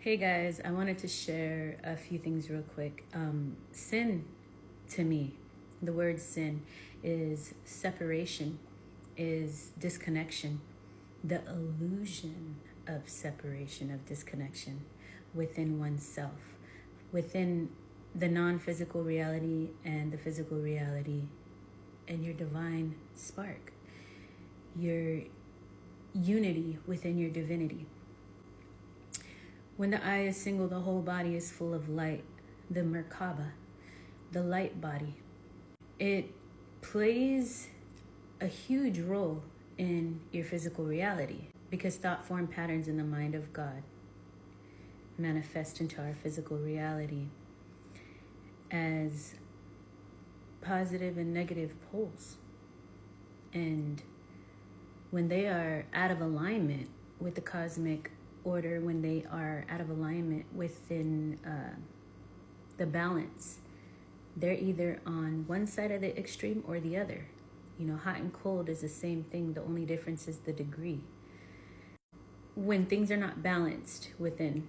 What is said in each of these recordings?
Hey guys, I wanted to share a few things real quick. Sin, to me, the word sin is separation, is disconnection, the illusion of separation, of disconnection within oneself, within the non-physical reality and the physical reality, and your divine spark, your unity within your divinity. When the eye is single, the whole body is full of light. The Merkaba, the light body, it plays a huge role in your physical reality because thought form patterns in the mind of God manifest into our physical reality as positive and negative poles. And when they are out of alignment with the cosmic order, when they are out of alignment within the balance, they're either on one side of the extreme or the other. You know, hot and cold is the same thing. The only difference is the degree. When things are not balanced within,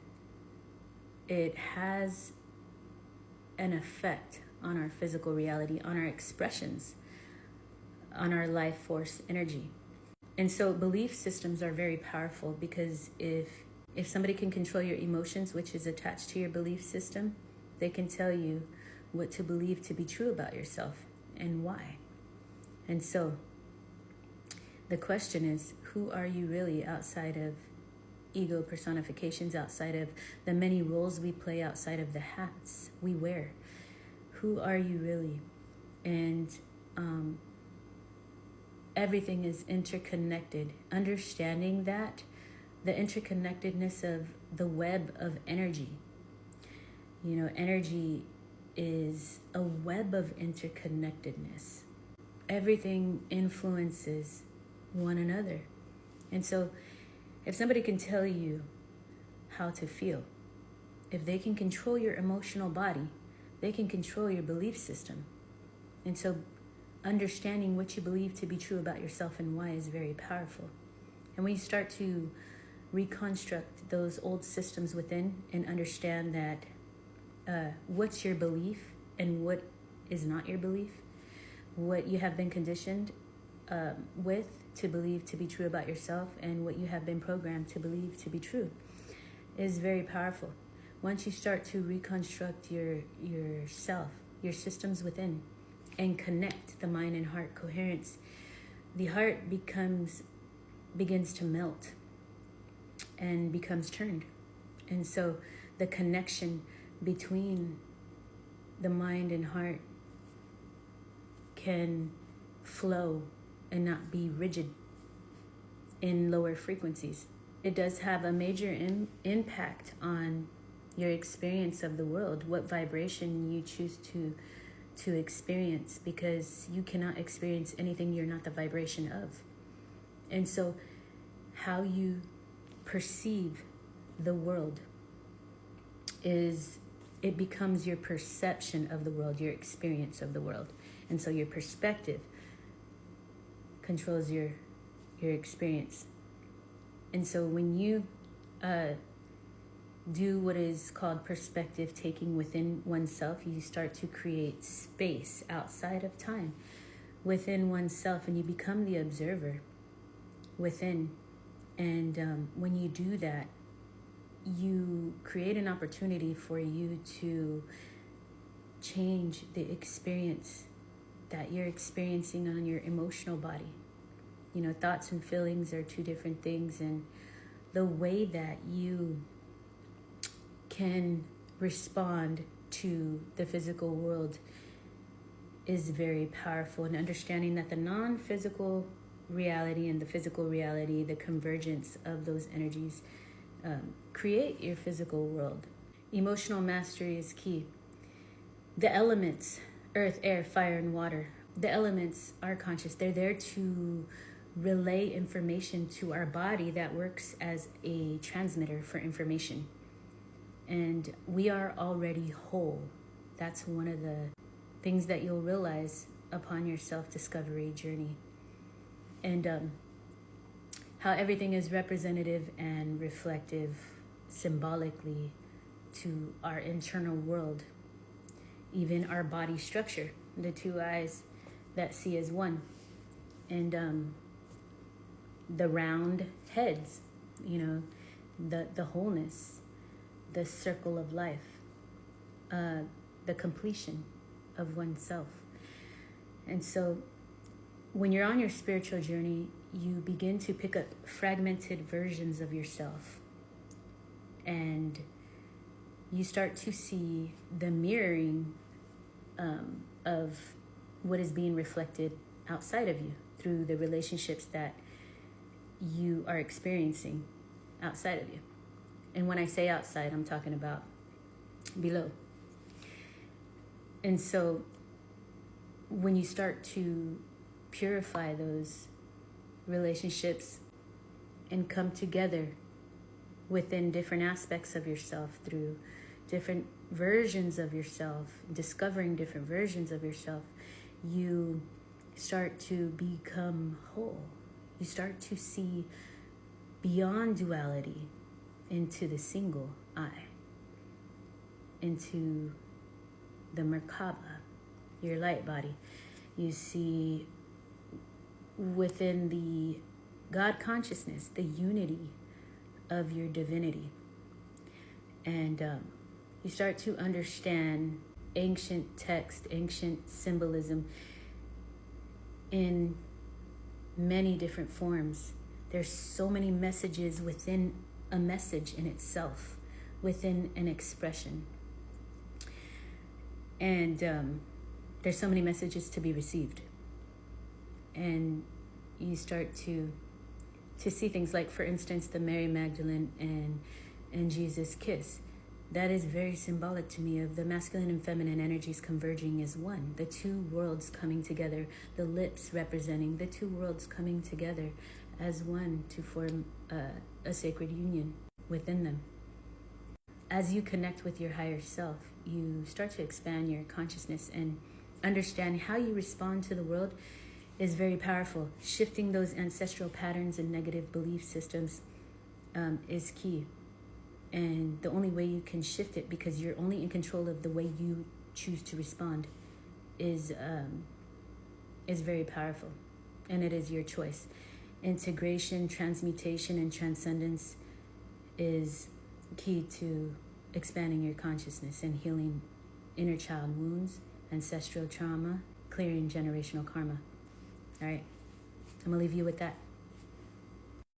it has an effect on our physical reality, on our expressions, on our life force energy. And so belief systems are very powerful because if somebody can control your emotions, which is attached to your belief system, they can tell you what to believe to be true about yourself and why. And so the question is, who are you really outside of ego personifications, outside of the many roles we play, outside of the hats we wear? Who are you really? And everything is interconnected. Understanding that, the interconnectedness of the web of energy. You know, energy is a web of interconnectedness. Everything influences one another. And so if somebody can tell you how to feel, if they can control your emotional body, they can control your belief system. And so understanding what you believe to be true about yourself and why is very powerful. And when you start to reconstruct those old systems within and understand that what's your belief and what is not your belief, what you have been conditioned with to believe to be true about yourself and what you have been programmed to believe to be true is very powerful. Once you start to reconstruct yourself, your systems within, and connect the mind and heart coherence, the heart begins to melt and becomes turned. And so the connection between the mind and heart can flow and not be rigid in lower frequencies. It does have a major impact on your experience of the world, what vibration you choose to experience, because you cannot experience anything you're not the vibration of. And so how you perceive the world it becomes your perception of the world, your experience of the world. And so your perspective controls your experience. And so when you do what is called perspective taking within oneself, you start to create space outside of time within oneself, and you become the observer within. And when you do that, you create an opportunity for you to change the experience that you're experiencing on your emotional body. You know, thoughts and feelings are two different things, and the way that you can respond to the physical world is very powerful. And understanding that the non-physical reality and the physical reality, the convergence of those energies, create your physical world. Emotional mastery is key. The elements, earth, air, fire, and water, the elements are conscious. They're there to relay information to our body that works as a transmitter for information. And we are already whole. That's one of the things that you'll realize upon your self-discovery journey. And how everything is representative and reflective symbolically to our internal world, even our body structure, the two eyes that see as one, and the round heads, the wholeness, the circle of life, the completion of oneself. And so when you're on your spiritual journey, you begin to pick up fragmented versions of yourself, and you start to see the mirroring of what is being reflected outside of you through the relationships that you are experiencing outside of you. And when I say outside, I'm talking about below. And so when you start to purify those relationships and come together within different aspects of yourself through different versions of yourself, discovering different versions of yourself, you start to become whole. You start to see beyond duality into the single eye, into the Merkaba, your light body. You see within the God consciousness, the unity of your divinity. And you start to understand ancient text, ancient symbolism in many different forms. There's so many messages within a message in itself, within an expression. And there's so many messages to be received. And you start to see things like, for instance, the Mary Magdalene and Jesus kiss. That is very symbolic to me of the masculine and feminine energies converging as one, the two worlds coming together, the lips representing the two worlds coming together as one to form a sacred union within them. As you connect with your higher self, you start to expand your consciousness and understand how you respond to the world is very powerful. Shifting those ancestral patterns and negative belief systems is key. And the only way you can shift it, because you're only in control of the way you choose to respond, is very powerful. And it is your choice. Integration, transmutation, and transcendence is key to expanding your consciousness and healing inner child wounds, ancestral trauma, clearing generational karma. All right, I'm gonna leave you with that.